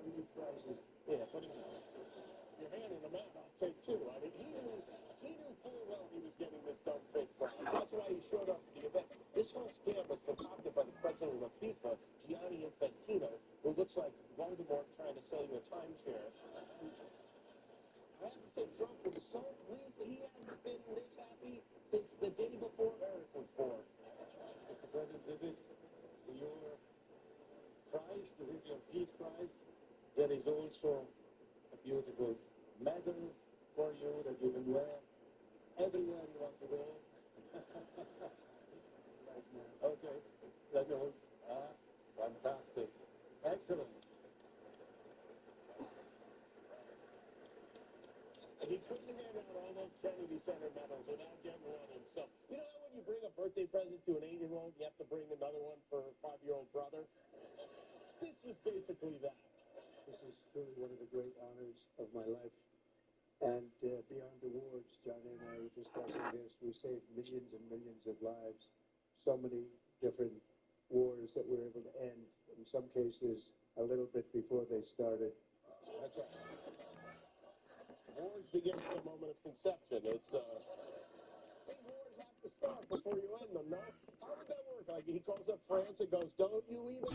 Yeah, put him in. Your hand in the mat, I'll take two. I mean, he knew full well he was getting this done fake for him. That's why he showed up at the event. This whole scam was concocted by the president of FIFA, Gianni Infantino, who looks like Voldemort trying to sell you a timeshare. I have to say, Trump was so pleased that he hasn't been this happy since the day before Eric was born. Mr. President, this is your prize, this is your peace prize. There is also a beautiful medal for you that you can wear everywhere you want to go. Okay, that goes. Fantastic. Excellent. And he couldn't hand out all those Kennedy Center medals without getting one himself. You know how when you bring a birthday present to an 8-year-old, you have to bring another one for a 5-year-old brother? This was basically that. This is truly one of the great honors of my life. And beyond awards, Johnny and I were discussing this. We saved millions and millions of lives. So many different wars that we're able to end, in some cases, a little bit before they started. That's right. Wars begin at the moment of conception. It's, wars have to start before you end them, no? How would that work? Like, he calls up France and goes, don't you even...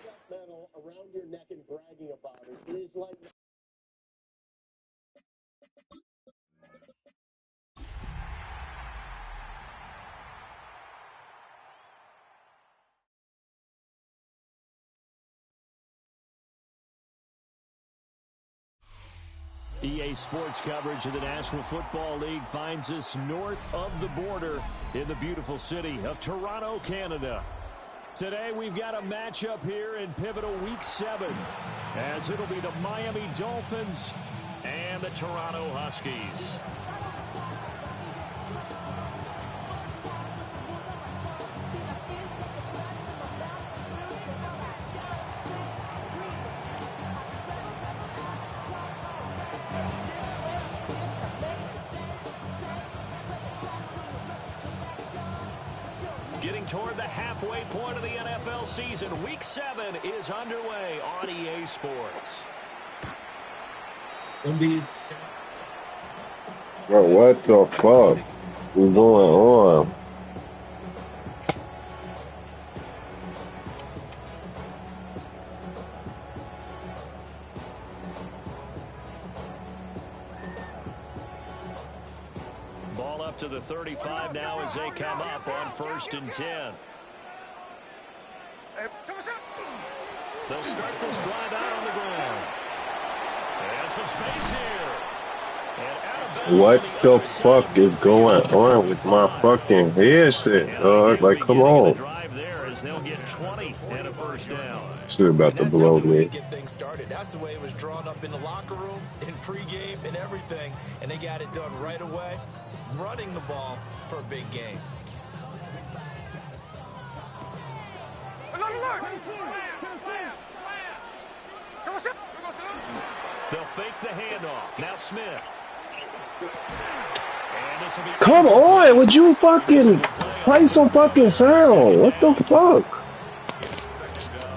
that medal around your neck and bragging about it is like... EA Sports coverage of the National Football League finds us north of the border in the beautiful city of Toronto, Canada. Today we've got a matchup here in pivotal Week 7, as it'll be the Miami Dolphins and the Toronto Huskies. Getting toward the halfway point of the NFL season, Week 7 is underway on EA Sports. Indeed. Bro, what the fuck is going on? Ball up to the 35 now as they come up on 1st and 10. They'll start this drive out on the ground. And some space here. And out of bounds. What the fuck is going on with my fucking headset, dog? Like, come on. They'll get 20 and a first down. Shit about to blow me. Get things started. That's the way it was drawn up in the locker room, in pregame, and everything. And they got it done right away, running the ball for a big game. They'll fake the handoff. Now Smith. Come on, would you fucking play some fucking sound? What the fuck?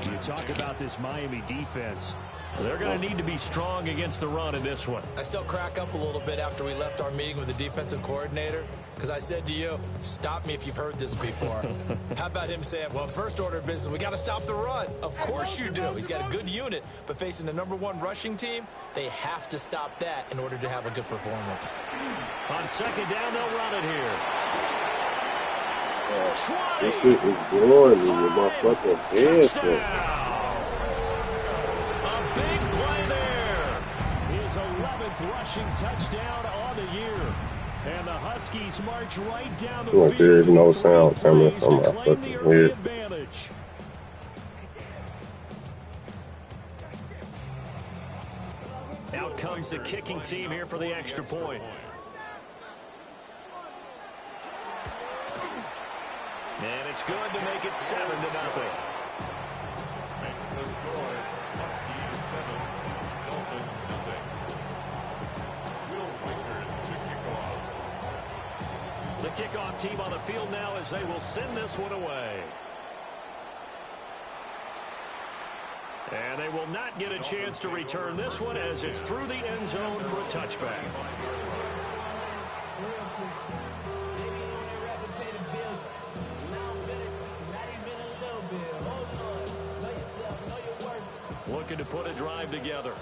You talk about this Miami defense. They're going to need to be strong against the run in this one. I still crack up a little bit after we left our meeting with the defensive coordinator, because I said to you, stop me if you've heard this before. How about him saying, well, first order of business, we got to stop the run. Of course you do. He's got a good unit, but facing the #1 rushing team, they have to stop that in order to have a good performance. On 2nd down, they'll run it here. This shit is blowing me with my fucking headset. Rushing touchdown on the year. And the Huskies march right down the Look, field. there is no sound coming from my fucking head. Out comes the kicking team here for the extra point. And it's good to make it 7-0. Makes the score. Huskies 7, Dolphins nothing. The kickoff team on the field now as they will send this one away. And they will not get a chance to return this one as it's through the end zone for a touchback. Looking to put a drive together.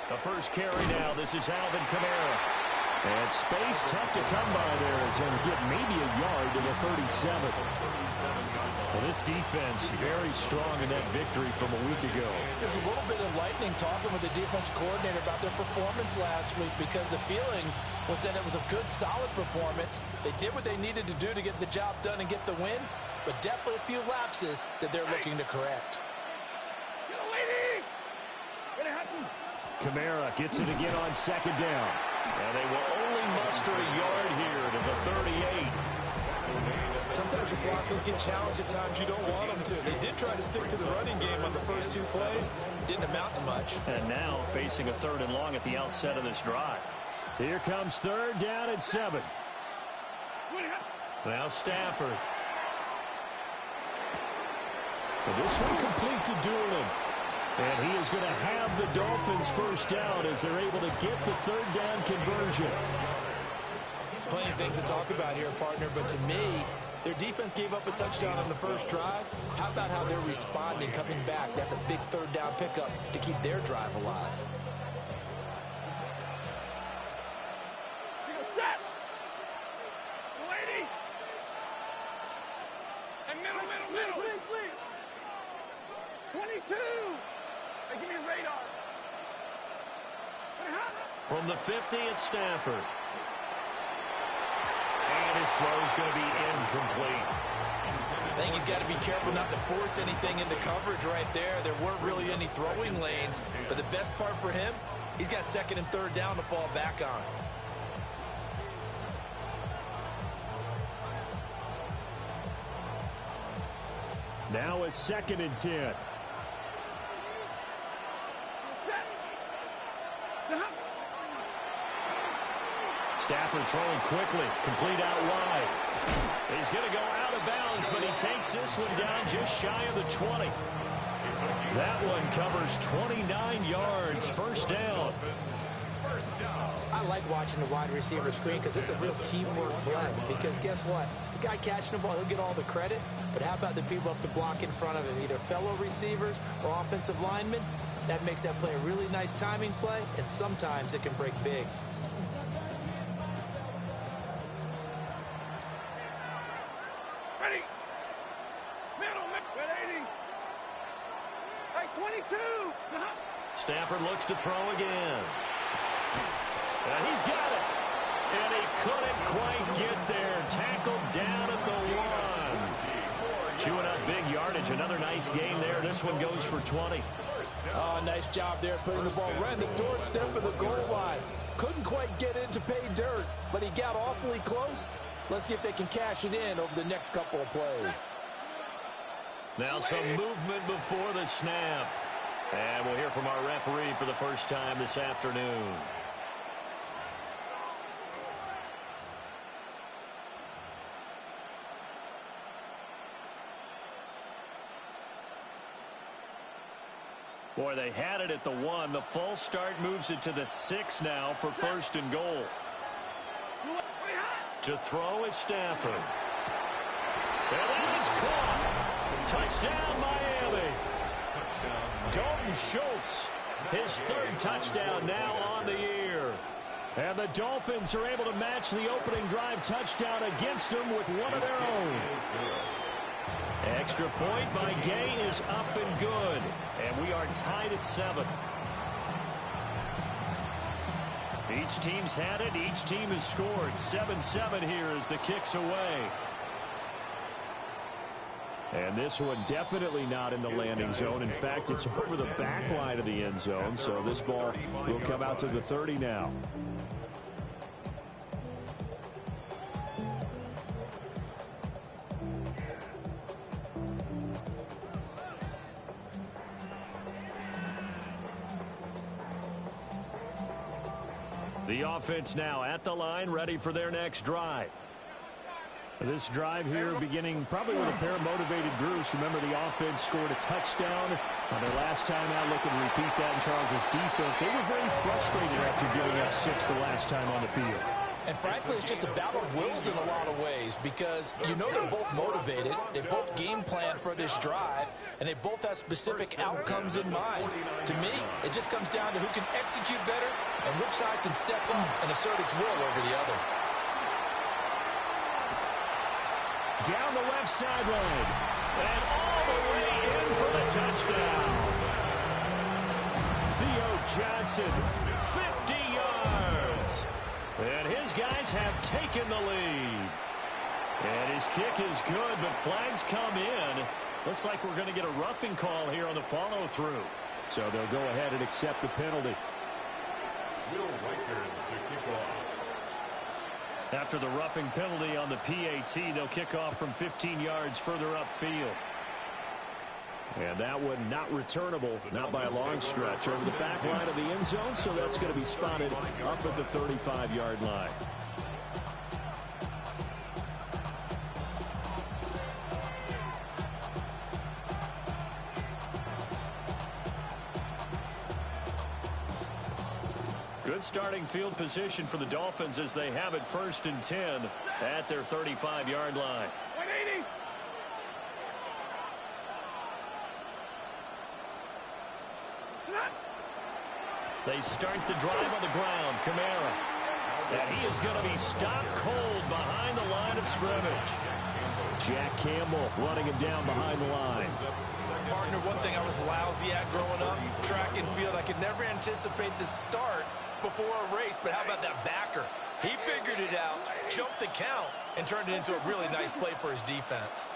The first carry now. This is Alvin Kamara. And space tough to come by there as he'll get maybe a yard to the 37. Well, this defense very strong in that victory from a week ago. There's a little bit of lightning talking with the defense coordinator about their performance last week because the feeling was that it was a good, solid performance. They did what they needed to do to get the job done and get the win, but definitely a few lapses that they're looking to correct. Kamara gets it again on second down. And they will only muster a yard here to the 38. Sometimes your philosophies get challenged at times you don't want them to. They did try to stick to the running game on the first 2 plays. Didn't amount to much. And now facing a 3rd and long at the outset of this drive. Here comes 3rd down and 7. Now Stafford. Well, this one complete to Doolin. And he is going to have the Dolphins first down as they're able to get the 3rd down conversion. Plenty of things to talk about here, partner, but to me, their defense gave up a touchdown on the first drive. How about how they're responding, coming back? That's a big 3rd down pickup to keep their drive alive. Middle. 22. Give me a radar. From the 50, it's Stafford. And his throw's going to be incomplete. I think he's got to be careful not to force anything into coverage right there. There weren't really any throwing lanes, but the best part for him, he's got 2nd and 3rd down to fall back on. Now a 2nd and 10. Stafford throwing quickly, complete out wide. He's going to go out of bounds, but he takes this one down just shy of the 20. That one covers 29 yards, first down. I like watching the wide receiver screen because it's a real teamwork play. Because guess what? The guy catching the ball, he'll get all the credit. But how about the people have to block in front of him, either fellow receivers or offensive linemen? That makes that play a really nice timing play, and sometimes it can break big. Ready. Middle. 80. Hey, 22. Stafford looks to throw again. And he's got it. And he couldn't quite get there. Tackled down at the 1. Chewing up big yardage. Another nice gain there. This one goes for 20. Oh, nice job there putting the ball right in the doorstep of the goal line. Couldn't quite get in to pay dirt, but he got awfully close. Let's see if they can cash it in over the next couple of plays. Now some movement before the snap. And we'll hear from our referee for the first time this afternoon. Boy, they had it at the 1. The false start moves it to the 6 now for 1st and goal. To throw is Stafford. And that is caught. Touchdown, Miami. Dalton Schultz, his 3rd touchdown now on the year. And the Dolphins are able to match the opening drive touchdown against them with one of their own. Extra point by Gay is up and good. And we are tied at 7. Each team's had it. Each team has scored. 7-7 here as the kick's away. And this one definitely not in the landing zone. In fact, it's over the back line of the end zone. So this ball will come out to the 30 now. The offense now at the line, ready for their next drive. This drive here beginning probably with a pair of motivated groups. Remember, the offense scored a touchdown on their last time out. Looking to repeat that in Charles' defense. They were very frustrated after giving up 6 the last time on the field. And frankly, it's just a battle of wills in a lot of ways because you know they're both motivated. They both game plan for this drive, and they both have specific outcomes in mind. To me, it just comes down to who can execute better and which side can step up and assert its will over the other. Down the left sideline. And all the way in for the touchdown. Theo Johnson, 50 yards. And his guys have taken the lead. And his kick is good, but flags come in. Looks like we're going to get a roughing call here on the follow-through. So they'll go ahead and accept the penalty. Will Riker to kick off. After the roughing penalty on the PAT, they'll kick off from 15 yards further upfield. And that one not returnable, not by a long stretch, over the back line of the end zone, so that's going to be spotted up at the 35-yard line. Good starting field position for the Dolphins as they have it 1st and 10 at their 35-yard line. 180. They start the drive on the ground. Kamara. And he is going to be stopped cold behind the line of scrimmage. Jack Campbell running him down behind the line. Partner, one thing I was lousy at growing up, track and field, I could never anticipate the start before a race, but how about that backer? He figured it out, jumped the count, and turned it into a really nice play for his defense.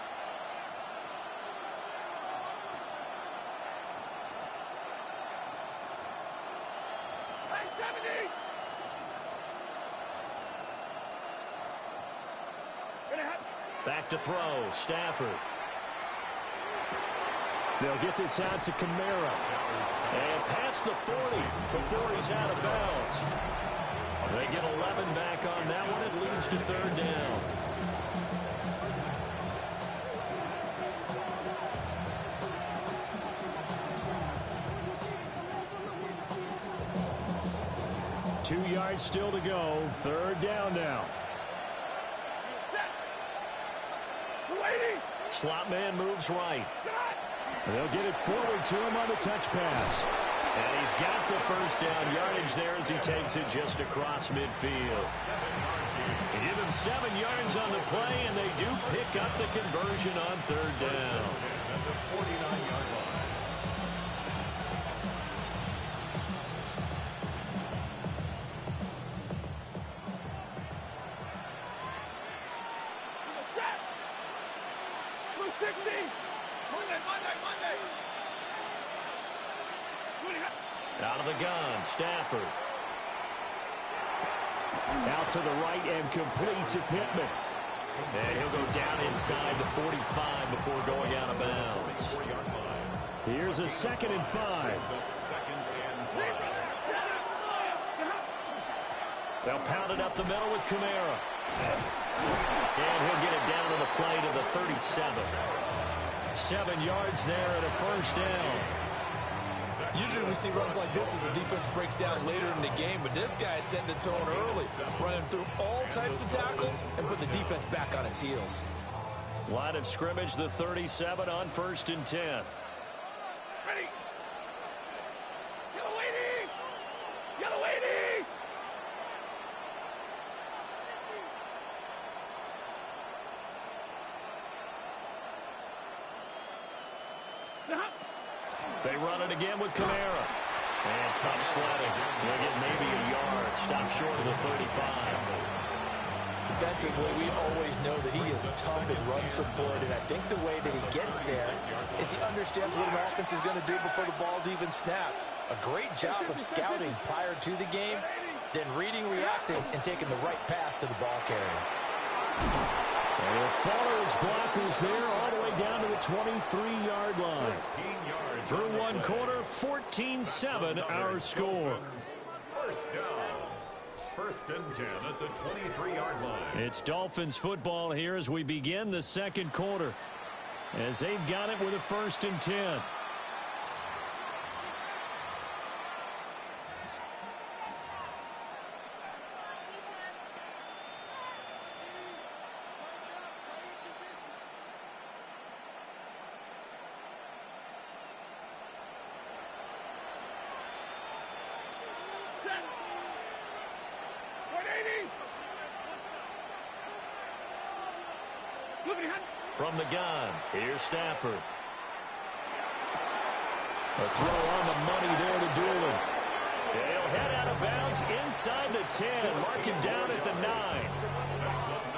Back to throw, Stafford. They'll get this out to Kamara. And past the 40 before he's out of bounds. They get 11 back on that one. It leads to 3rd down. Two yards still to go. 3rd down now. Slot man moves right. They'll get it forward to him on the touch pass. And he's got the 1st down yardage there as he takes it just across midfield. They give him 7 yards on the play, and they do pick up the conversion on 3rd down. At the 49-yard line. Out of the gun, Stafford. Out to the right and complete to Pittman. And he'll go down inside the 45 before going out of bounds. Here's a 2nd and 5. They'll pound it up the middle with Kamara. And he'll get it down to the play to the 37. 7 yards there and a 1st down. Usually we see runs like this as the defense breaks down later in the game, but this guy is setting the tone early, running through all types of tackles and put the defense back on its heels. Line of scrimmage, the 37 on 1st and 10. Ready. Yellow 80. Yellow 80. They run it again with Kamara. And tough sledding. They'll get maybe a yard. Stop short of the 35. Defensively, we always know that he is tough in run support, and I think the way that he gets there is he understands what an offense is going to do before the ball's even snapped. A great job of scouting prior to the game, then reading, reacting, and taking the right path to the ball carrier. And he'll follow his blockers there all the way down to the 23-yard line. Through one quarter, 14-7 our score. 1st down. First and 10 at the 23-yard line. It's Dolphins football here as we begin the second quarter, as they've got it with a 1st and 10. From the gun, here's Stafford. A throw on the money there to Doolin. He'll head out of bounds inside the 10. Mark him down at the 9.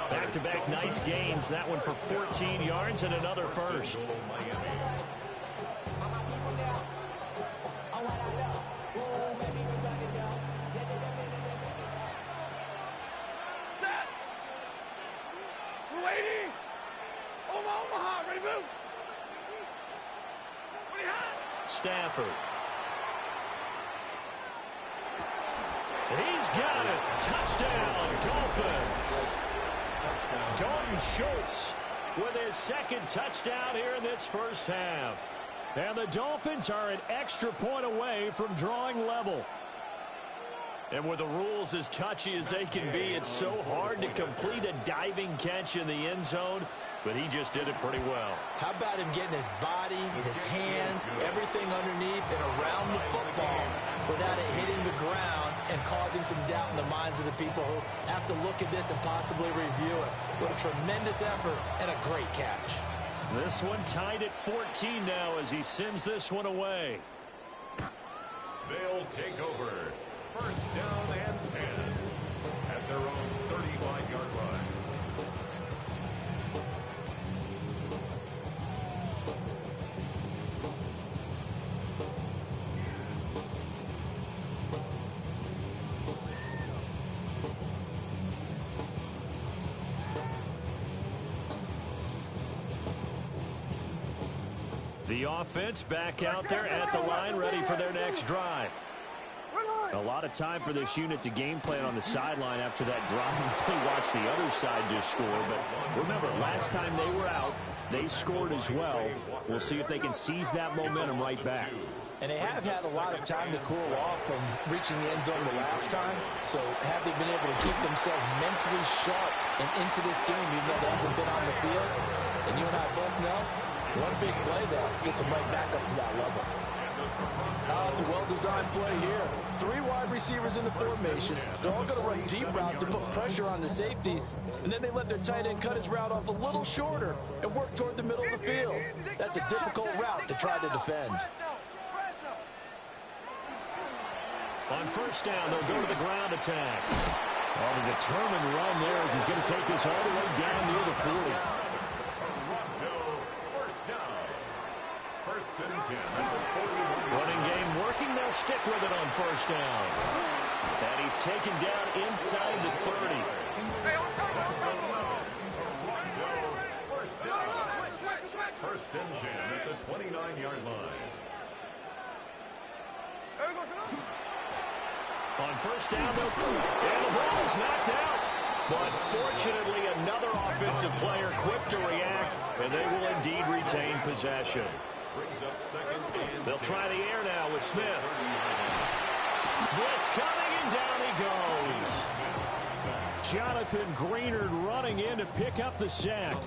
Back-to-back nice gains. That one for 14 yards and another first. Stafford. He's got it. Touchdown, Dolphins. Dalton Schultz with his second touchdown here in this first half. And the Dolphins are an extra point away from drawing level. And with the rules as touchy as they can be, it's so hard to complete a diving catch in the end zone. But he just did it pretty well. How about him getting his body, his hands, everything underneath and around the football without it hitting the ground and causing some doubt in the minds of the people who have to look at this and possibly review it. What a tremendous effort and a great catch. This one tied at 14 now as he sends this one away. They'll take over. First down and 10 at their own 35-yard line. The offense back out there at the line, ready for their next drive. A lot of time for this unit to game plan on the sideline after that drive. They watched the other side just score. But remember, last time they were out, they scored as well. We'll see if they can seize that momentum right back. And they have had a lot of time to cool off from reaching the end zone the last time. So have they been able to keep themselves mentally sharp and into this game, even though they haven't been on the field? And you and I both know, one big play there gets them right back up to that level. Oh, it's a well-designed play here. 3 wide receivers in the formation. They're all going to run deep routes to put pressure on the safeties. And then they let their tight end cut his route off a little shorter and work toward the middle of the field. That's a difficult route to try to defend. On first down, they'll go to the ground attack. Oh, the determined run there as he's going to take this all the way down near the 40. First and 10. Running game working. They'll stick with it on first down. And he's taken down inside the 30. First and 10 at the 29-yard line. On first down, and the ball is knocked out. But fortunately, another offensive player quick to react, and they will indeed retain possession. They'll try the air now with Smith. Blitz coming, and down he goes. Jonathan Greenard running in to pick up the sack.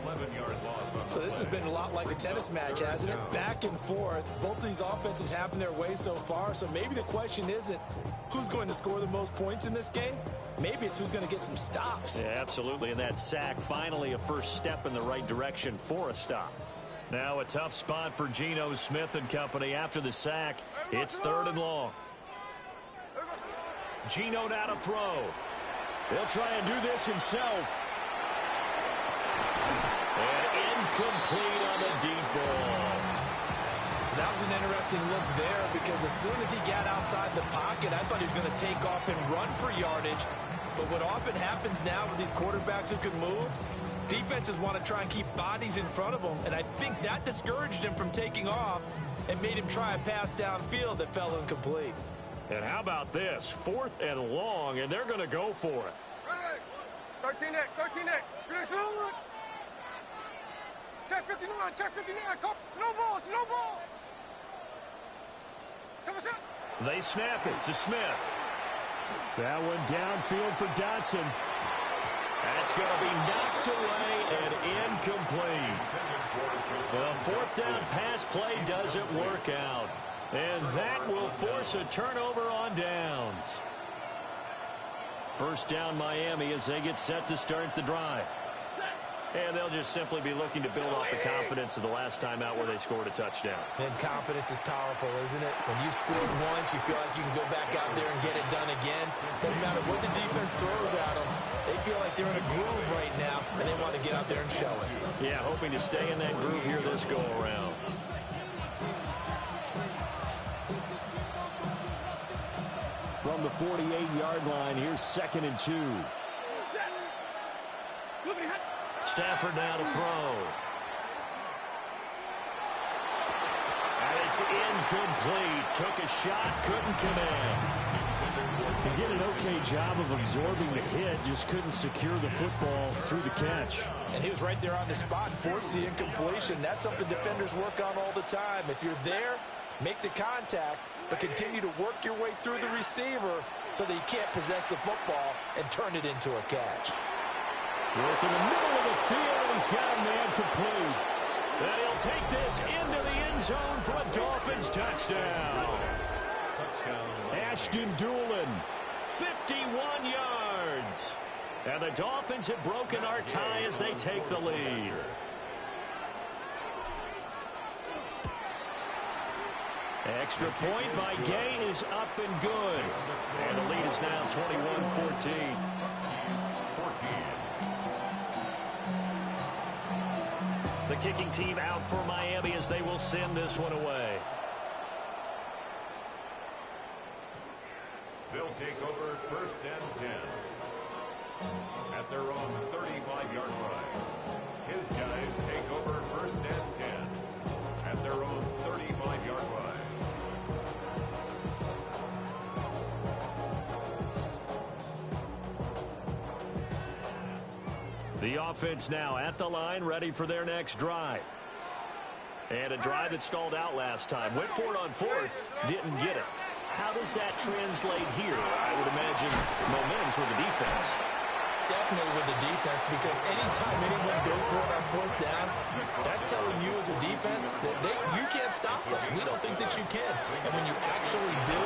So this has been a lot like a tennis match, hasn't it? Back and forth. Both of these offenses having their way so far. So maybe the question isn't who's going to score the most points in this game. Maybe it's who's going to get some stops. Yeah, absolutely. And that sack, finally a first step in the right direction for a stop. Now a tough spot for Geno Smith and company after the sack. It's 3rd and long. Geno now to throw. He'll try and do this himself. And incomplete on the deep ball. That was an interesting look there because as soon as he got outside the pocket, I thought he was going to take off and run for yardage. But what often happens now with these quarterbacks who can move, defenses want to try and keep bodies in front of them, and I think that discouraged him from taking off and made him try a pass downfield that fell incomplete. And how about this? 4th and long, and they're going to go for it. 13 next, 13 next. Check 59, check 59. No ball, no ball. They snap it to Smith. That one downfield for Dotson. That's going to be knocked away and incomplete. The 4th down pass play doesn't work out. And that will force a turnover on downs. 1st down Miami as they get set to start the drive. And they'll just simply be looking to build off the confidence of the last time out where they scored a touchdown. And confidence is powerful, isn't it? When you've scored once, you feel like you can go back out there and get it done again. Doesn't matter what the defense throws at them. They feel like they're in a groove right now, and they want to get out there and show it. Yeah, hoping to stay in that groove here this go-around. From the 48-yard line, here's 2nd and 2. Stafford now to throw. And it's incomplete. Took a shot, couldn't connect. He did an okay job of absorbing the hit, just couldn't secure the football through the catch. And he was right there on the spot and forced the incompletion. That's something defenders work on all the time. If you're there, make the contact, but continue to work your way through the receiver so that you can't possess the football and turn it into a catch. Work in the middle of the field, and he's got a man complete. And he'll take this into the end zone for a Dolphins touchdown. Ashton Doolin, 51 yards. And the Dolphins have broken our tie as they take the lead. Extra point by Gay is up and good. And the lead is now 21-14. The kicking team out for Miami as they will send this one away. They'll take over 1st and 10 at their own 35-yard line. His guys take over 1st and 10 at their own 35-yard line. The offense now at the line, ready for their next drive. And a drive that stalled out last time. Went for it on 4th, didn't get it. How does that translate here? I would imagine momentum's with the defense. Definitely with the defense, because anytime anyone goes for it on 4th down, that's telling you as a defense that you can't stop us. We don't think that you can. And when you actually do,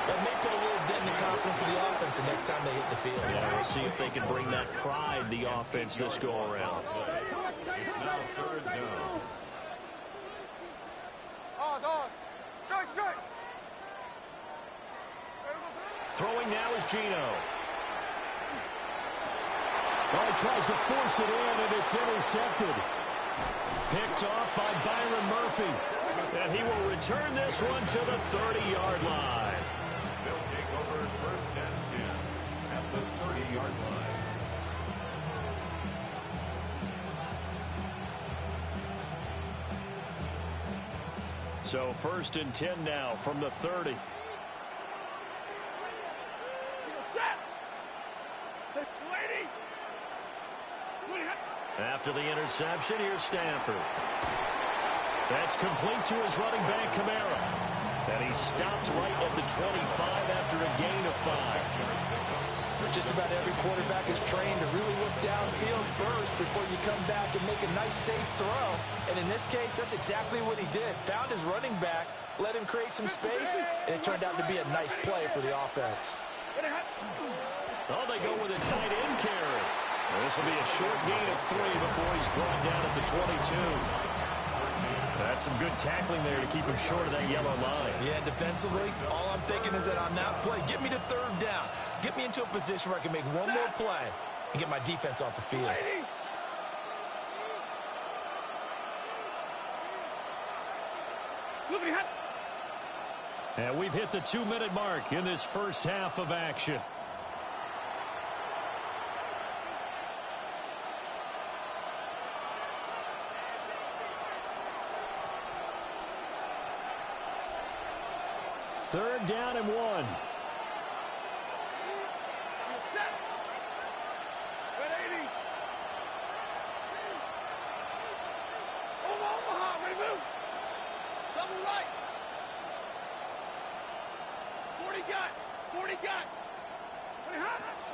that may put a little dent in the confidence of the offense the next time they hit the field. Yeah, we'll see if they can bring that pride, the offense, this go-around. It's now 3rd down. Throwing now is Gino. Well, he tries to force it in, and it's intercepted. Picked off by Byron Murphy. And he will return this one to the 30-yard line. They'll take over 1st and 10 at the 30-yard line. So 1st and 10 now from the 30. After the interception, here's Stanford. That's complete to his running back, Kamara. And he stopped right at the 25 after a gain of 5. Just about every quarterback is trained to really look downfield first before you come back and make a nice, safe throw. And in this case, that's exactly what he did. Found his running back, let him create some space, and it turned out to be a nice play for the offense. Oh, they go with a tight end carry. This will be a short gain of 3 before he's brought down at the 22. That's some good tackling there to keep him short of that yellow line. Yeah, defensively, all I'm thinking is that on that play, get me to 3rd down. Get me into a position where I can make one more play and get my defense off the field. And we've hit the 2-minute mark in this first half of action. Third down and 1.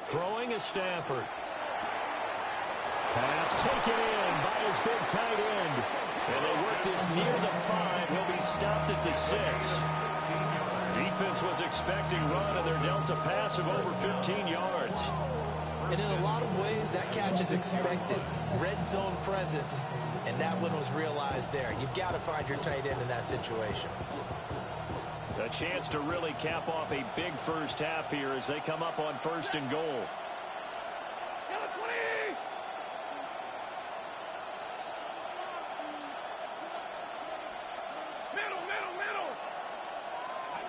Throwing is Stafford. Pass taken in by his big tight end. And they work this near the 5. He'll be stopped at the 6. Defense was expecting run, and they're dealt a pass of over 15 yards. And in a lot of ways, that catch is expected. Red zone presence, and that one was realized there. You've got to find your tight end in that situation. A chance to really cap off a big first half here as they come up on 1st and goal.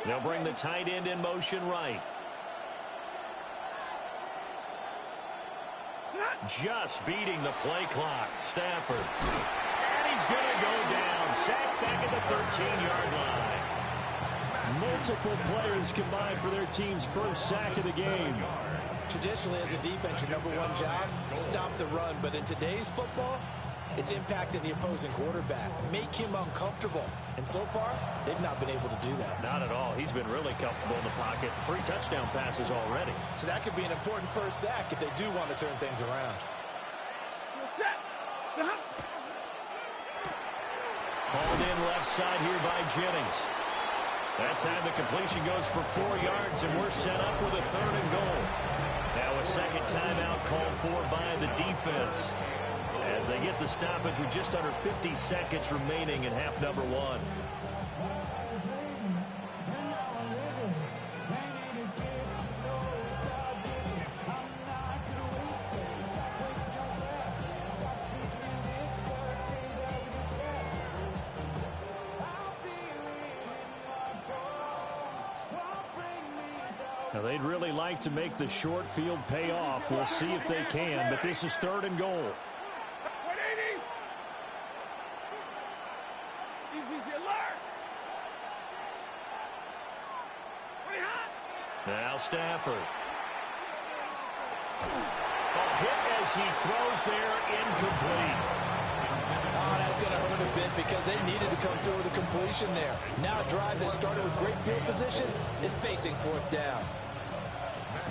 They'll bring the tight end in motion right. Just beating the play clock. Stafford. And he's going to go down. Sacked back at the 13-yard line. Multiple players combined for their team's first sack of the game. Traditionally, as a defense, your number one job, stop the run. But in today's football, it's impacting the opposing quarterback. Make him uncomfortable. And so far, they've not been able to do that. Not at all. He's been really comfortable in the pocket. 3 touchdown passes already. So that could be an important first sack if they do want to turn things around. Hauled in left side here by Jennings. That time the completion goes for 4 yards, and we're set up with a 3rd and goal. Now a second timeout called for by the defense, as they get the stoppage with just under 50 seconds remaining in half number 1. Now they'd really like to make the short field pay off. We'll see if they can, but this is 3rd and goal. Now Stafford. A hit as he throws there, incomplete. Oh, that's going to hurt a bit because they needed to come through with a completion there. Now a drive that started with great field position is facing 4th down.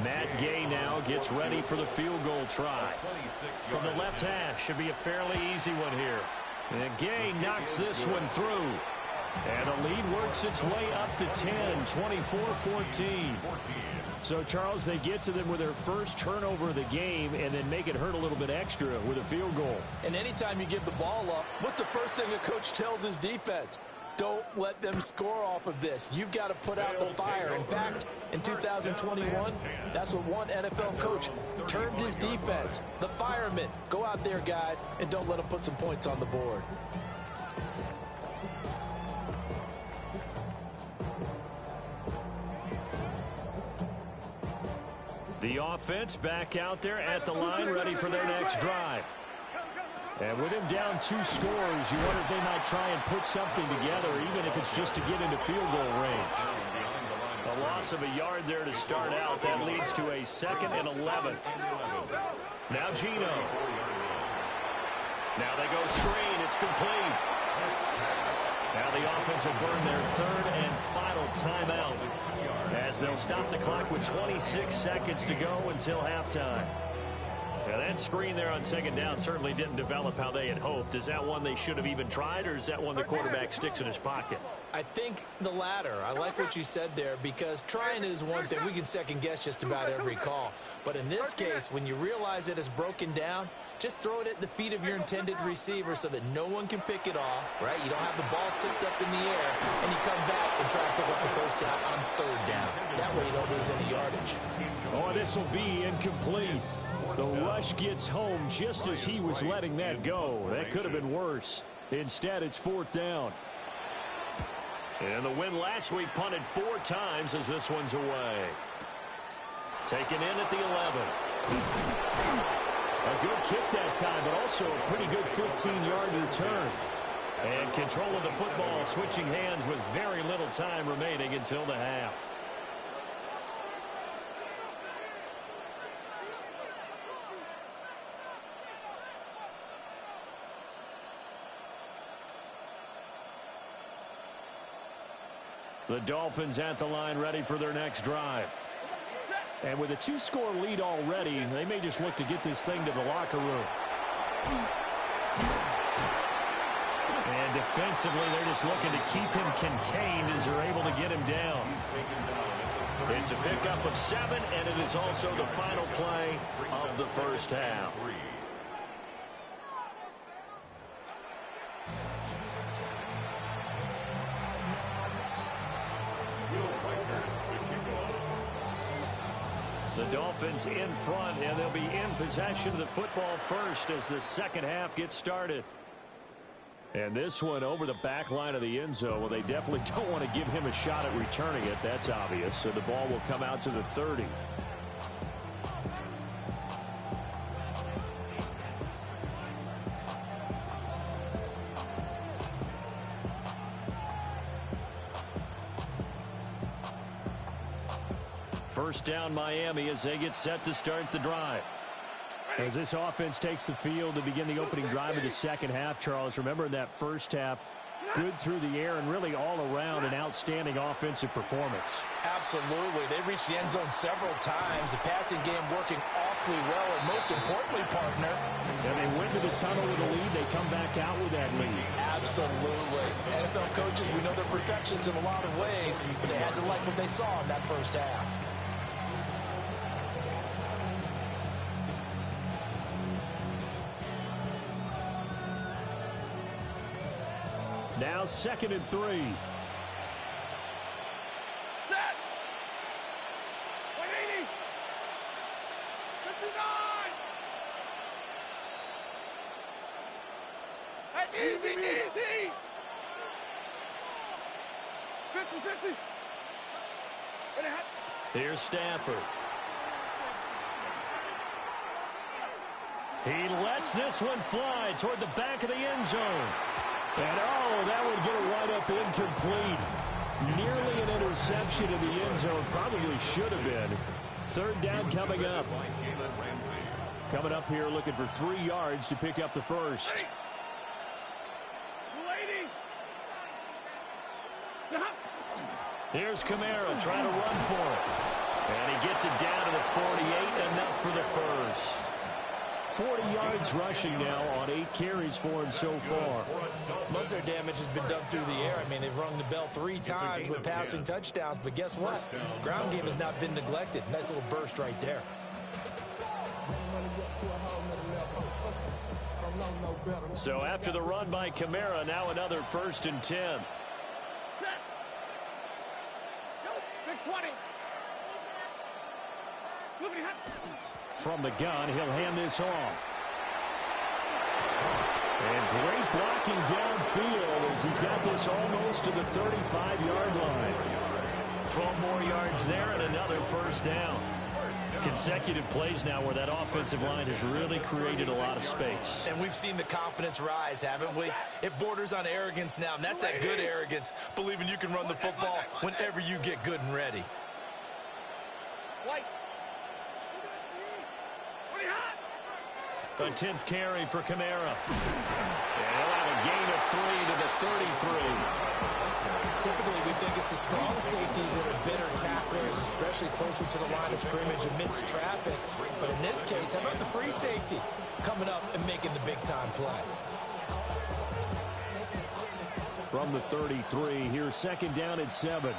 Matt Gay now gets ready for the field goal try. From the left hash, should be a fairly easy one here. And Gay knocks this one through. And the lead works its way up to 10, 24-14. So, Charles, they get to them with their first turnover of the game and then make it hurt a little bit extra with a field goal. And anytime you give the ball up, what's the first thing a coach tells his defense? Don't let them score off of this. You've got to put out the fire. In fact, in 2021, that's what one NFL coach termed his defense. The firemen. Go out there, guys, and don't let them put some points on the board. The offense back out there at the line, ready for their next drive. And with him down 2 scores, you wonder if they might try and put something together, even if it's just to get into field goal range. A loss of a yard there to start out. That leads to a 2nd and 11. Now Gino. Now they go screen. It's complete. Now the offense will burn their 3rd and final timeout, as they'll stop the clock with 26 seconds to go until halftime. Now that screen there on 2nd down certainly didn't develop how they had hoped. Is that one they should have even tried, or is that one the quarterback sticks in his pocket? I think the latter. I like what you said there, because trying it is one thing. We can second guess just about every call. But in this case, when you realize it is broken down, just throw it at the feet of your intended receiver so that no one can pick it off, right? You don't have the ball tipped up in the air, and you come back and try to pick up the first down on 3rd down. That way you don't lose any yardage. Oh, this will be incomplete. The rush gets home just as he was letting that go. That could have been worse. Instead, it's 4th down. And the win last week punted 4 times as this one's away. Taken in at the 11. A good kick that time, but also a pretty good 15-yard return. And control of the football switching hands with very little time remaining until the half. The Dolphins at the line, ready for their next drive. And with a 2-score lead already, they may just look to get this thing to the locker room. And defensively, they're just looking to keep him contained as they're able to get him down. It's a pickup of 7, and it is also the final play of the first half. The Dolphins in front, and they'll be in possession of the football first as the second half gets started. And this one over the back line of the end zone. Well, they definitely don't want to give him a shot at returning it. That's obvious. So the ball will come out to the 30. First down Miami as they get set to start the drive. As this offense takes the field to begin the opening drive of the second half, Charles, remember in that first half, good through the air and really all around an outstanding offensive performance. Absolutely. They reached the end zone several times. The passing game working awfully well, and most importantly, partner. And they went to the tunnel with a lead. They come back out with that lead. Absolutely. NFL coaches, we know they're perfectionists in a lot of ways, but they had to like what they saw in that first half. Now 2nd and 3. Set. 180. 59. Hey, easy. 50. Here's Stafford. He lets this one fly toward the back of the end zone. And, oh, that would get a wide-up incomplete. Nearly an interception in the end zone. Probably should have been. 3rd down coming up. Coming up here looking for 3 yards to pick up the first. Here's Kamara trying to run for it. And he gets it down to the 48, enough for the first. 40 yards rushing now on 8 carries for him so far. Most of their damage has been done through the air. I mean, they've rung the bell 3 times with passing touchdowns, but guess what? Ground game has not been neglected. Nice little burst right there. So after the run by Kamara, now another 1st and 10. Big 20. From the gun, he'll hand this off. And great blocking downfield as he's got this almost to the 35-yard line. 12 more yards there and another 1st down. Consecutive plays now where that offensive line has really created a lot of space. And we've seen the confidence rise, haven't we? It borders on arrogance now, and that's that good arrogance, believing you can run the football whenever you get good and ready. A 10th carry for Kamara. And he'll have a gain of 3 to the 33. Typically, we think it's the strong safeties that are better tacklers, especially closer to the line of scrimmage amidst traffic. But in this case, how about the free safety coming up and making the big-time play? From the 33, here's 2nd down at 7.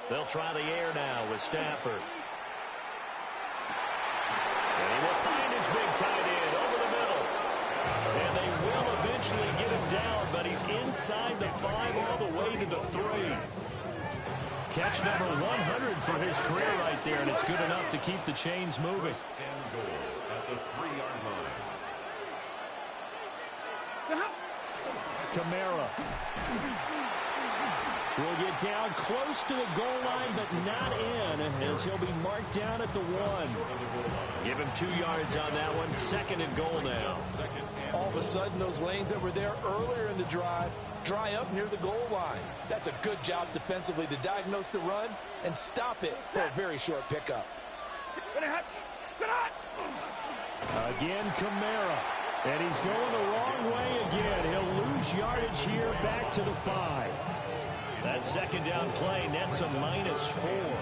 They'll try the air now with Stafford. And he will find his big tight end over the middle. And they will eventually get him down, but he's inside the 5 all the way to the 3. Catch number 100 for his career right there, and it's good enough to keep the chains moving. And goal at the 3-yard line. Kamara will get down close to the goal line, but not in, as he'll be marked down at the 1. Give him 2 yards on that one. 2nd and goal now. All of a sudden, those lanes that were there earlier in the drive dry up near the goal line. That's a good job defensively to diagnose the run and stop it for a very short pickup. Again, Kamara. And he's going the wrong way again. He'll lose yardage here back to the 5. That second down play nets a -4.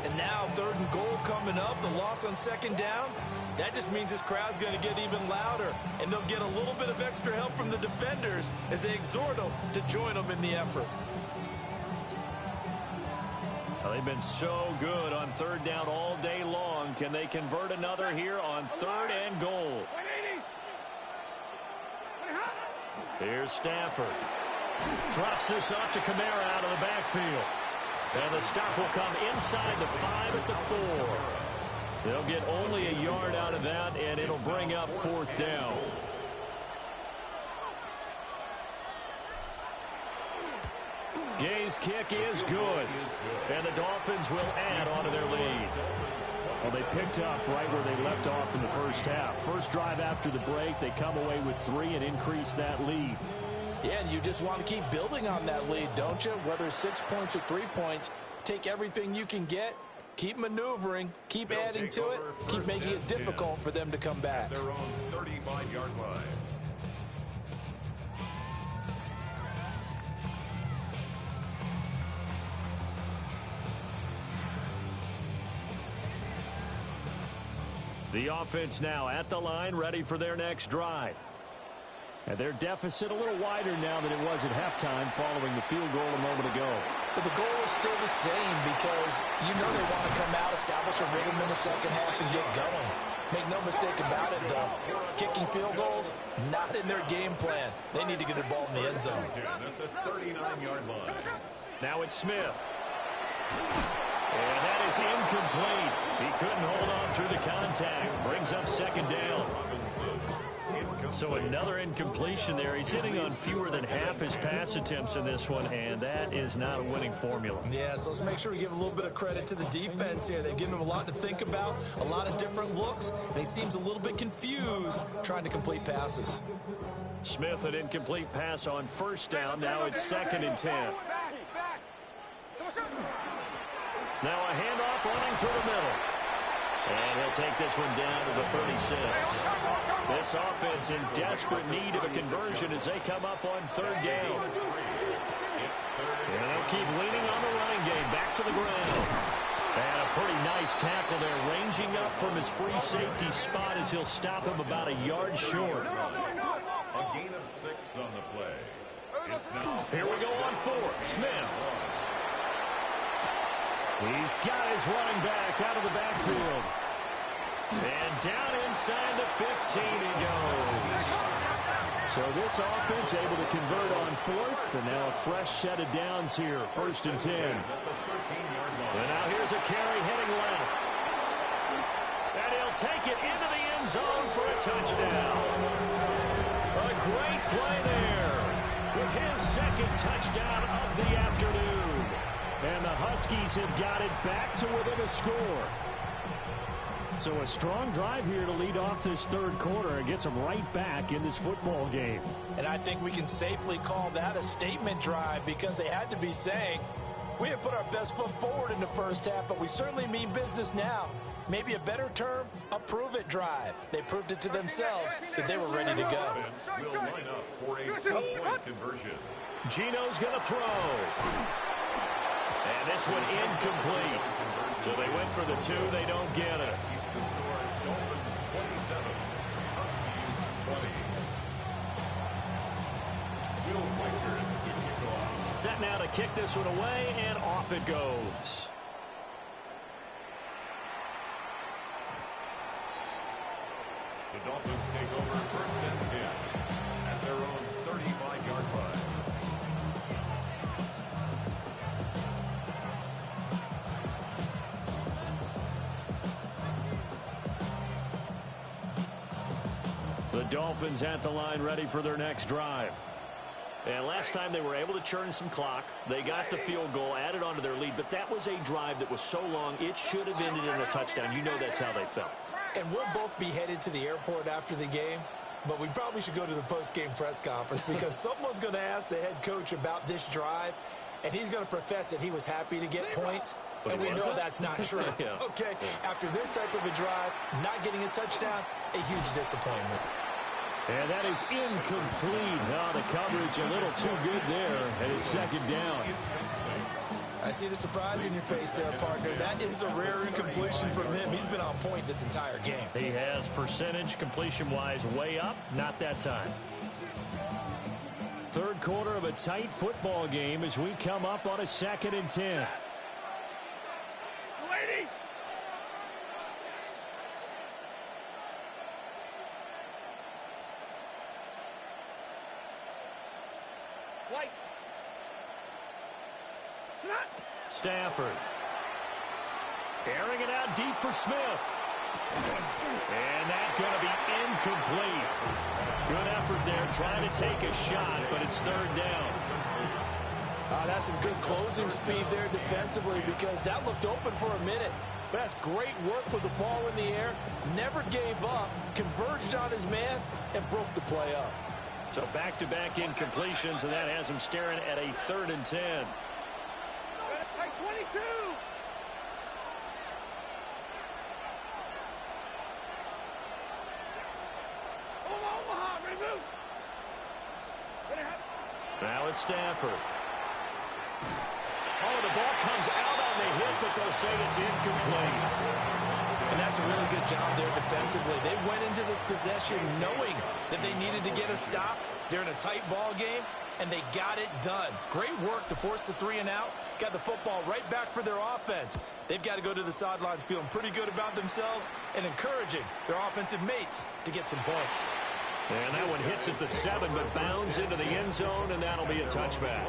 And now 3rd and goal coming up. The loss on 2nd down. That just means this crowd's going to get even louder. And they'll get a little bit of extra help from the defenders as they exhort them to join them in the effort. Well, they've been so good on 3rd down all day long. Can they convert another here on 3rd and goal? Here's Stafford. Drops this off to Kamara out of the backfield. And the stop will come inside the 5 at the 4. They'll get only a yard out of that, and it'll bring up 4th down. Gay's kick is good. And the Dolphins will add onto their lead. Well, they picked up right where they left off in the first half. First drive after the break, they come away with 3 and increase that lead. Yeah, and you just want to keep building on that lead, don't you? Whether 6 points or 3 points, take everything you can get, keep maneuvering, keep adding to it, keep making it difficult for them to come back. Their own 35-yard line. The offense now at the line, ready for their next drive. And their deficit a little wider now than it was at halftime following the field goal a moment ago. But the goal is still the same because you know they want to come out, establish a rhythm in the second half, and get going. Make no mistake about it, though. Kicking field goals, not in their game plan. They need to get the ball in the end zone. At the 39-yard line. Now it's Smith. And that is incomplete. He couldn't hold on through the contact. Brings up 2nd down. So another incompletion there. He's hitting on fewer than half his pass attempts in this one, and that is not a winning formula. Yeah, so let's make sure we give a little bit of credit to the defense here. They've given him a lot to think about, a lot of different looks, and he seems a little bit confused trying to complete passes. Smith, an incomplete pass on 1st down. Now it's 2nd and 10. Now a handoff running through the middle. And he'll take this one down to the 36. This offense in desperate need of a conversion as they come up on 3rd down. And they'll keep leaning on the running game. Back to the ground. And a pretty nice tackle there, ranging up from his free safety spot as he'll stop him about a yard short. A gain of 6 on the play. It's now Here we go on 4th. Smith. He's got his running back out of the backfield. And down inside the 15 he goes. So this offense able to convert on 4th, and now a fresh set of downs here, 1st and 10. And now here's a carry heading left. And he'll take it into the end zone for a touchdown. A great play there with his 2nd touchdown of the afternoon. And the Huskies have got it back to within a score. So a strong drive here to lead off this 3rd quarter and gets them right back in this football game. And I think we can safely call that a statement drive because they had to be saying, we didn't put our best foot forward in the first half, but we certainly mean business now. Maybe a better term, a prove-it drive. They proved it to themselves that they were ready to go. will line up for a 2-point conversion. Gino's going to throw. And this one incomplete. So they went for the 2. They don't get it. The score, Dolphins 27, Huskies 20. Will Wicker to kick off. Set now to kick this one away, and off it goes. The Dolphins take over 1st and 10 at their own 35-yard line. The Dolphins at the line ready for their next drive. And last time they were able to churn some clock. They got the field goal, added onto their lead, but that was a drive that was so long it should have ended in a touchdown. You know that's how they felt. And we'll both be headed to the airport after the game, but we probably should go to the post-game press conference because someone's going to ask the head coach about this drive, and he's going to profess that he was happy to get points, and we know that's not true. Yeah. Okay, after this type of a drive, not getting a touchdown, a huge disappointment. And that is incomplete. Oh, the coverage a little too good there, and it's second down. I see the surprise in your face there, partner. That is a rare incompletion from him. He's been on point this entire game. He has percentage completion-wise way up, not that time. Third quarter of a tight football game as we come up on a 2nd and 10. Lady! White! Stafford. Airing it out deep for Smith. And that's going to be incomplete. Good effort there trying to take a shot, but it's third down. That's some good closing speed there defensively because that looked open for a minute. But that's great work with the ball in the air. Never gave up, converged on his man, and broke the play up. So back-to-back incompletions, and that has him staring at a 3rd and 10. Hey, 22! Omaha, ready to move! Now it's Stafford. Oh, the ball comes out on the hit, but they'll say it's incomplete. And that's a really good job there defensively. They went into this possession knowing that they needed to get a stop. They're in a tight ball game, and they got it done. Great work to force the 3 and out. Got the football right back for their offense. They've got to go to the sidelines feeling pretty good about themselves and encouraging their offensive mates to get some points. And that one hits at the 7, but bounds into the end zone, and that'll be a touchback.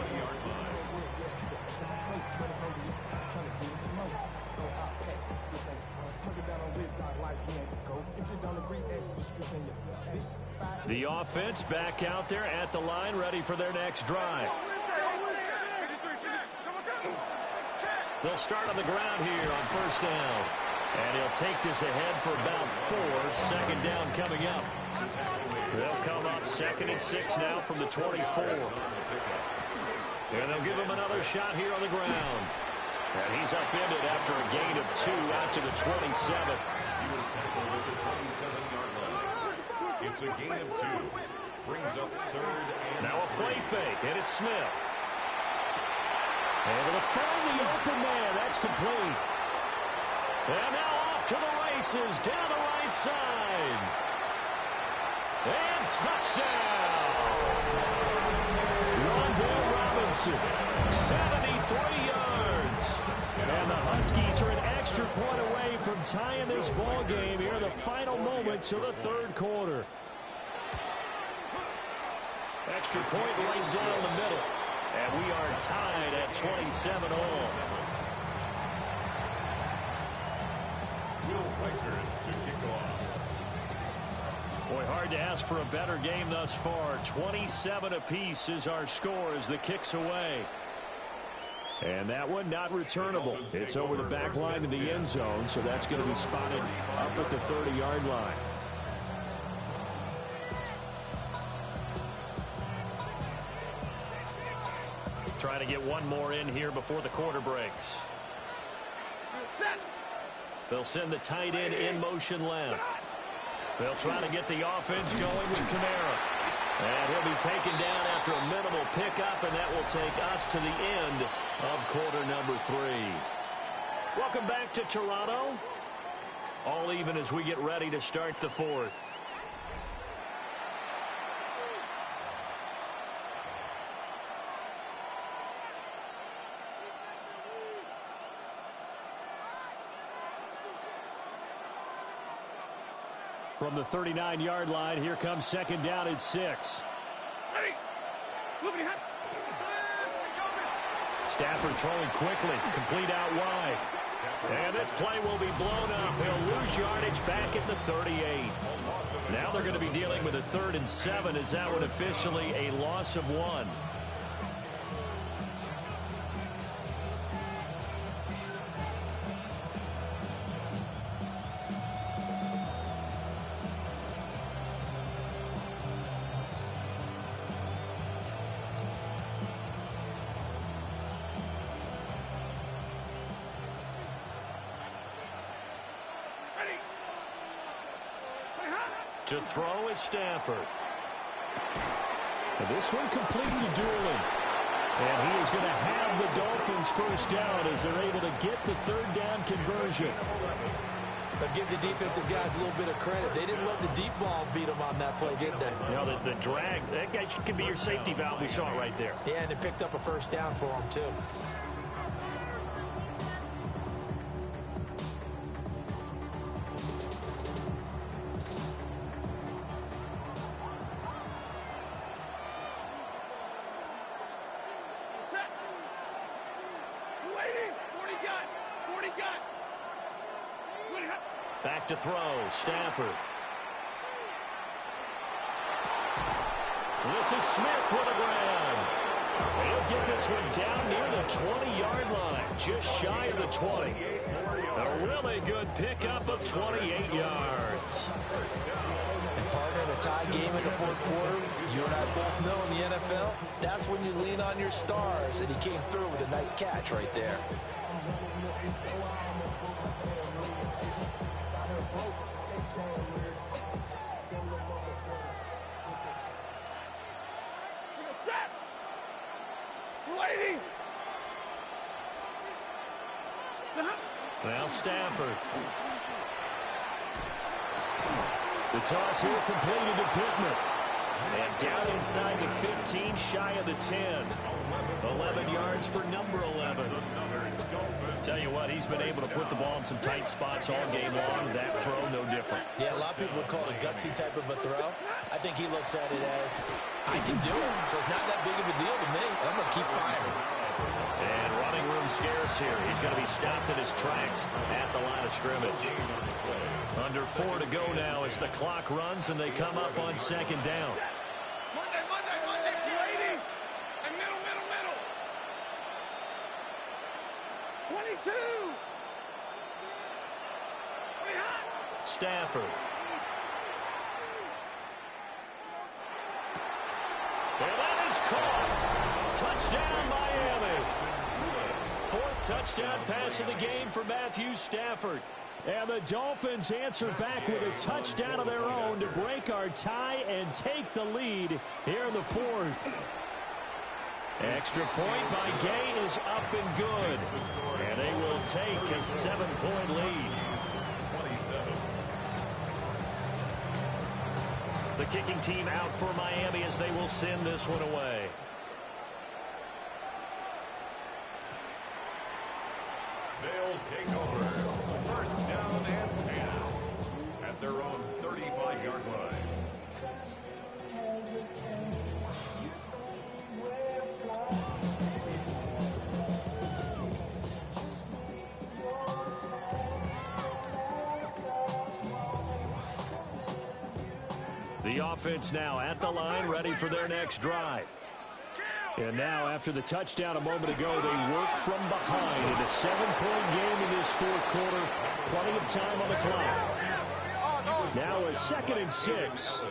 The offense back out there at the line, ready for their next drive. They'll start on the ground here on 1st down. And he'll take this ahead for about 4. 2nd down coming up. They'll come up 2nd and 6 now from the 24. And they'll give him another shot here on the ground. And he's upended after a gain of 2 out to the 27. He was tackled at the 27-yard line. It's a gain of 2. Brings up 3rd and... Now a play fake, and it's Smith. Able to find the open man. That's complete. And now off to the races down the right side. And touchdown. Rondell Robinson, 73 yards. And the Huskies are an extra point away from tying this ball game here in the final moments of the 3rd quarter. Extra point right down the middle. And we are tied at 27 all. Will Reichard to kick off. Boy, hard to ask for a better game thus far. 27 apiece is our score as the kick's away. And that one not returnable. It's over the back line to the end zone, so that's going to be spotted up at the 30-yard line. Trying to get one more in here before the quarter breaks. They'll send the tight end in motion left. They'll try to get the offense going with Kamara. And he'll be taken down after a minimal pickup, and that will take us to the end of quarter number 3. Welcome back to Toronto. All even as we get ready to start the 4th. From the 39-yard line, here comes 2nd down at 6. Stafford throwing quickly, complete out wide. And this play will be blown up. They'll lose yardage back at the 38. Now they're going to be dealing with a 3rd and 7. Is that one officially a loss of 1? To throw is Stafford. And this one complete to Doolin. And he is going to have the Dolphins first down as they're able to get the third down conversion. But give the defensive guys a little bit of credit. They didn't let the deep ball beat them on that play, did they? You know, the drag, that guy could be your safety valve. We saw it right there. Yeah, and it picked up a first down for them, too. Back to throw, Stafford. This is Smith with a grab. He'll get this one down near the 20-yard line, just shy of the 20. A really good pickup of 28 yards. And partner, in a tie game in the fourth quarter, you and I both know in the NFL, that's when you lean on your stars, and he came through with a nice catch right there. Now Stafford. The toss here completed to Pittman. And down inside the 15, shy of the 10. 11 yards for number 11. Tell you what, he's been able to put the ball in some tight spots all game long. That throw, no different. Yeah, a lot of people would call it a gutsy type of a throw. I think he looks at it as, I can do it, so it's not that big of a deal to me. I'm going to keep firing. And running room scarce here. He's going to be stopped in his tracks at the line of scrimmage. Under 4 to go now as the clock runs and they come up on second down. Monday, 80. And middle. 22. Stafford. And that is caught. Touchdown, Miami. Fourth touchdown pass of the game for Matthew Stafford. And the Dolphins answer back with a touchdown of their own to break our tie and take the lead here in the fourth. Extra point by Gay is up and good. And they will take a 7-point lead. 27. The kicking team out for Miami as they will send this one away. They'll take over. First down and 10 at their own 35-yard line. The offense now at the line, ready for their next drive. And now, after the touchdown a moment ago, they work from behind in a 7-point game in this fourth quarter. Plenty of time on the clock. Now a 2nd and 6.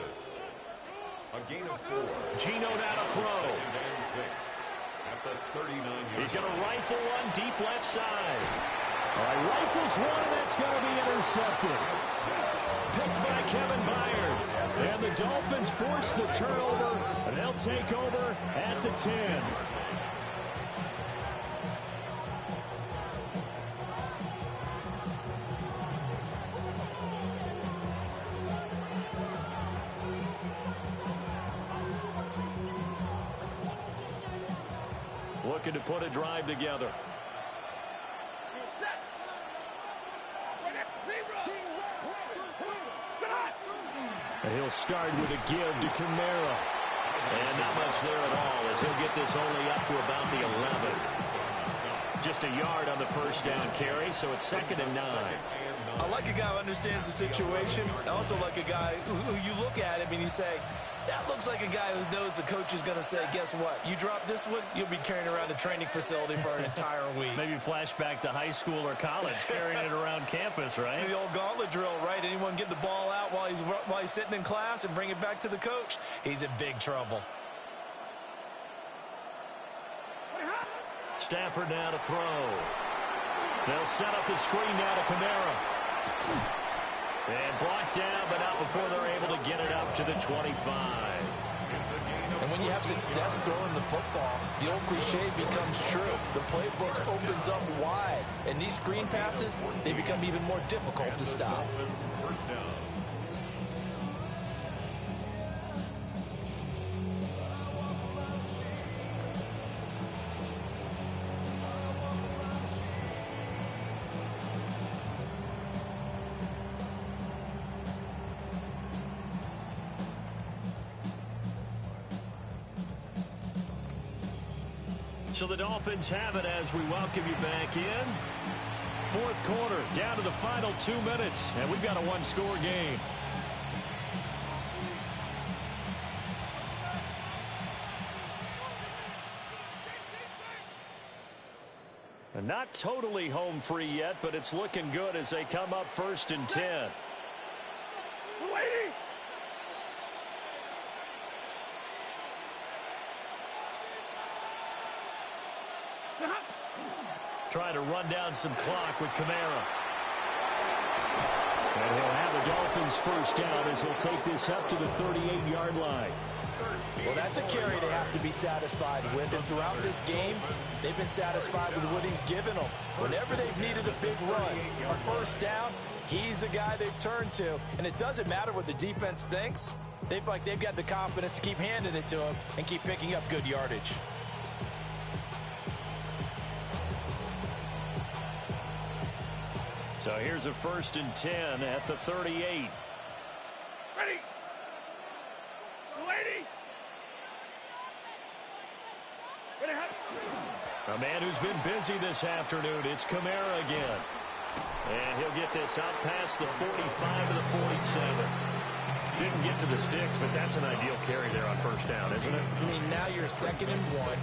A gain of 4. Gino now to throw. And 6 at the 39-yard. He's going to rifle one deep left side. All right, rifles one, and that's going to be intercepted. Picked by Kevin Byard. And the Dolphins force the turnover, and they'll take over at the 10. Looking to put a drive together. And he'll start with a give to Kamara. And not much there at all as he'll get this only up to about the 11. Just a yard on the first down carry, so it's 2nd and 9. I like a guy who understands the situation. I also like a guy who you look at him and you say, that looks like a guy who knows the coach is going to say, guess what? You drop this one, you'll be carrying around the training facility for an entire week. Maybe flashback to high school or college, carrying it around campus, right? The old gauntlet drill, right? Anyone get the ball out while he's sitting in class and bring it back to the coach? He's in big trouble. Stafford now to throw. They'll set up the screen now to Kamara. And brought down, but not before they're able to get it up to the 25. And when you have success throwing the football, the old cliche becomes true. The playbook opens up wide, and these screen passes, they become even more difficult to stop. First down. So the Dolphins have it as we welcome you back in. Fourth quarter, down to the final 2 minutes, and we've got a one-score game. And not totally home free yet, but it's looking good as they come up 1st and 10. Trying to run down some clock with Kamara. And he'll have the Dolphins first down as he'll take this up to the 38-yard line. Well, that's a carry they have to be satisfied with. And throughout this game, they've been satisfied with what he's given them. Whenever they've needed a big run, a first down, he's the guy they've turned to. And it doesn't matter what the defense thinks. They feel like they've got the confidence to keep handing it to him and keep picking up good yardage. So here's a 1st and 10 at the 38. Ready. Lady. Ready. A man who's been busy this afternoon. It's Kamara again. And he'll get this out past the 45 to the 47. Didn't get to the sticks, but that's an ideal carry there on first down, isn't it? I mean, now you're 2nd and 1.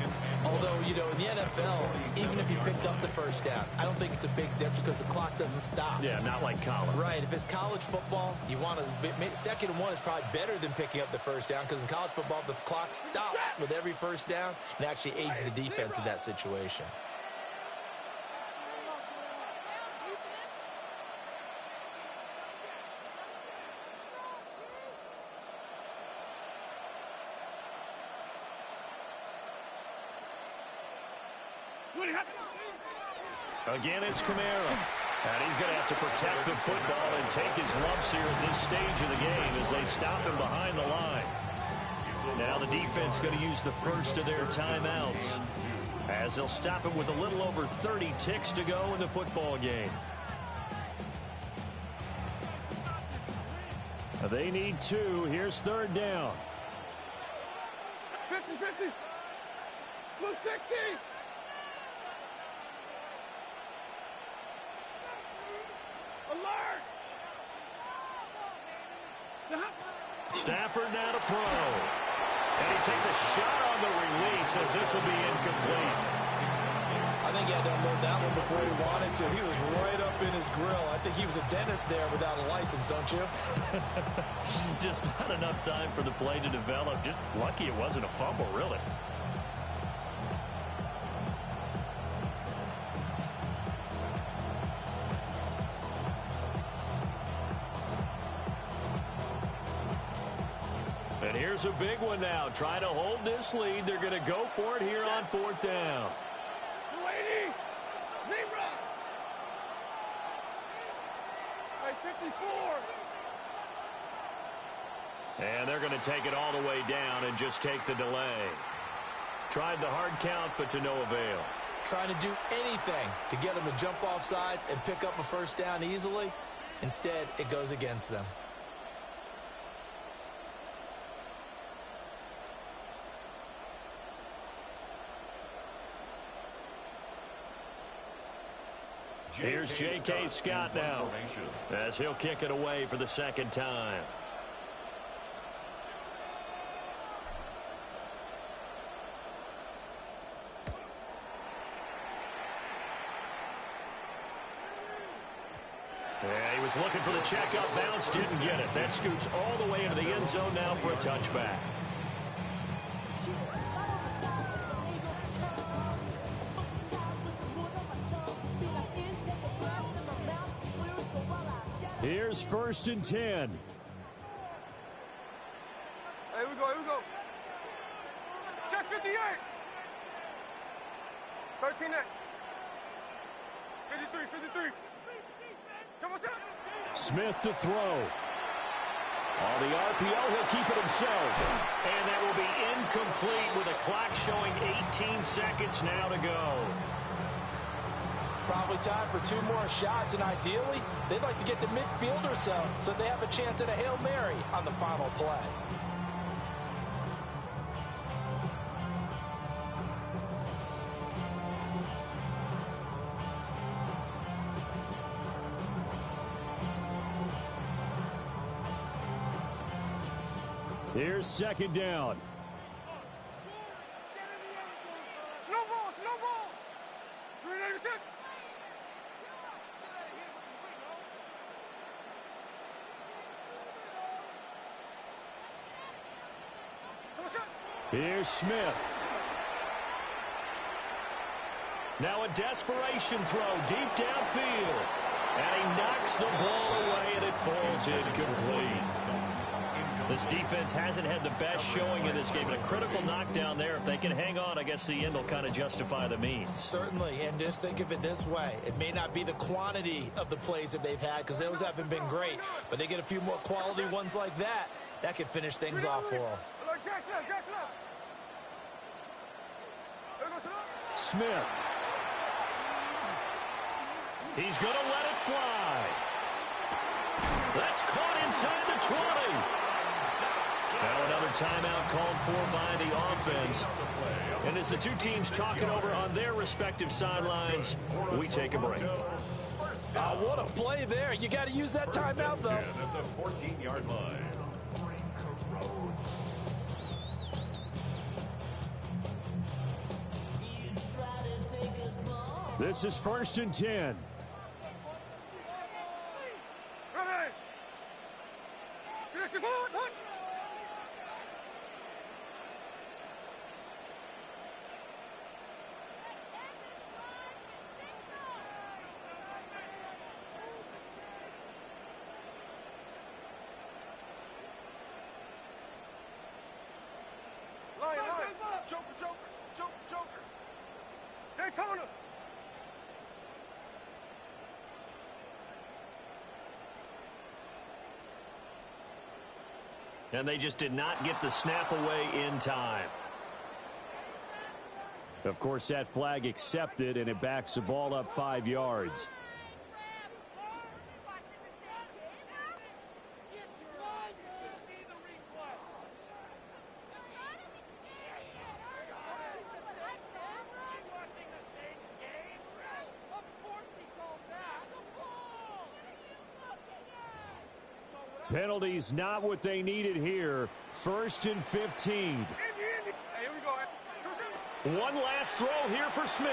Although, you know, in the NFL, even if you picked up the first down, I don't think it's a big difference because the clock doesn't stop. Yeah, not like college. Right. If it's college football, you want to 2nd and 1 is probably better than picking up the first down because in college football, the clock stops with every first down and actually aids the defense in that situation. Again, it's Kamara. And he's going to have to protect the football and take his lumps here at this stage of the game as they stop him behind the line. Now the defense going to use the first of their timeouts as they'll stop him with a little over 30 ticks to go in the football game. They need 2. Here's 3rd down. 50-50. Blue 60. Alert! Stafford now to throw. And he takes a shot on the release as this will be incomplete. I think he had to unload that one before he wanted to. He was right up in his grill. I think he was a dentist there without a license, don't you? Just not enough time for the play to develop. Just lucky it wasn't a fumble, really. And here's a big one now. Trying to hold this lead. They're going to go for it here on 4th down. 54. And they're going to take it all the way down and just take the delay. Tried the hard count, but to no avail. Trying to do anything to get them to jump off sides and pick up a first down easily. Instead, it goes against them. Here's J.K. Scott now as he'll kick it away for the 2nd time. Yeah, he was looking for the checkup bounce, didn't get it. That scoots all the way into the end zone now for a touchback. Here's 1st and 10. Here we go, here we go. 53. Smith to throw. On the RPO, he'll keep it himself. And that will be incomplete with a clock showing 18 seconds now to go. Probably time for 2 more shots, and ideally, they'd like to get to midfield or so they have a chance at a Hail Mary on the final play. Here's second down. Slow ball, slow ball. 386. Here's Smith. Now a desperation throw deep downfield. And he knocks the ball away, and it falls incomplete. This defense hasn't had the best showing in this game, but a critical knockdown there. If they can hang on, I guess the end will kind of justify the means. Certainly, and just think of it this way. It may not be the quantity of the plays that they've had because those haven't been great, but they get a few more quality ones like that. That could finish things off for them. Smith. He's going to let it fly. That's caught inside the 20. Now another timeout called for by the offense. And as the two teams talking over on their respective sidelines, we take a break. What a play there. You got to use that timeout, though. At the 14-yard line. This is 1st and 10. Ready. Finish the ball. Joker. Daytona. And they just did not get the snap away in time. Of course, that flag accepted, and it backs the ball up 5 yards. Penalties not what they needed here. 1st and 15. Hey, here we go. One last throw here for Smith.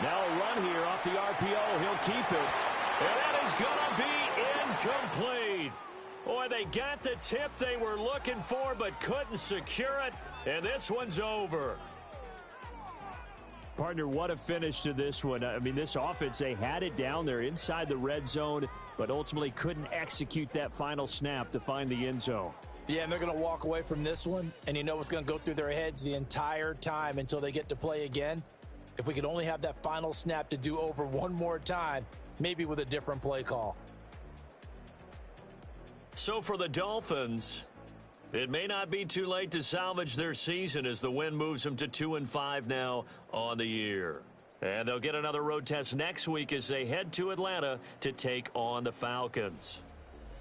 Now a run here off the RPO. He'll keep it. And that is going to be incomplete. Boy, they got the tip they were looking for but couldn't secure it. And this one's over. Partner, what a finish to this one. I mean, this offense, they had it down there inside the red zone, but ultimately couldn't execute that final snap to find the end zone. Yeah, and they're going to walk away from this one, and you know what's going to go through their heads the entire time until they get to play again. If we could only have that final snap to do over one more time, maybe with a different play call. So for the Dolphins, it may not be too late to salvage their season as the win moves them to 2-5 now on the year. And they'll get another road test next week as they head to Atlanta to take on the Falcons.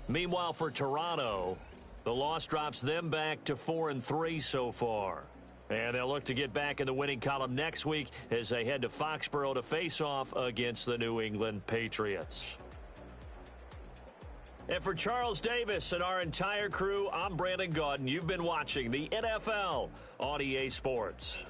Meanwhile, for Toronto, the loss drops them back to 4-3 so far. And they'll look to get back in the winning column next week as they head to Foxborough to face off against the New England Patriots. And for Charles Davis and our entire crew, I'm Brandon Gaudin. You've been watching the NFL on EA Sports.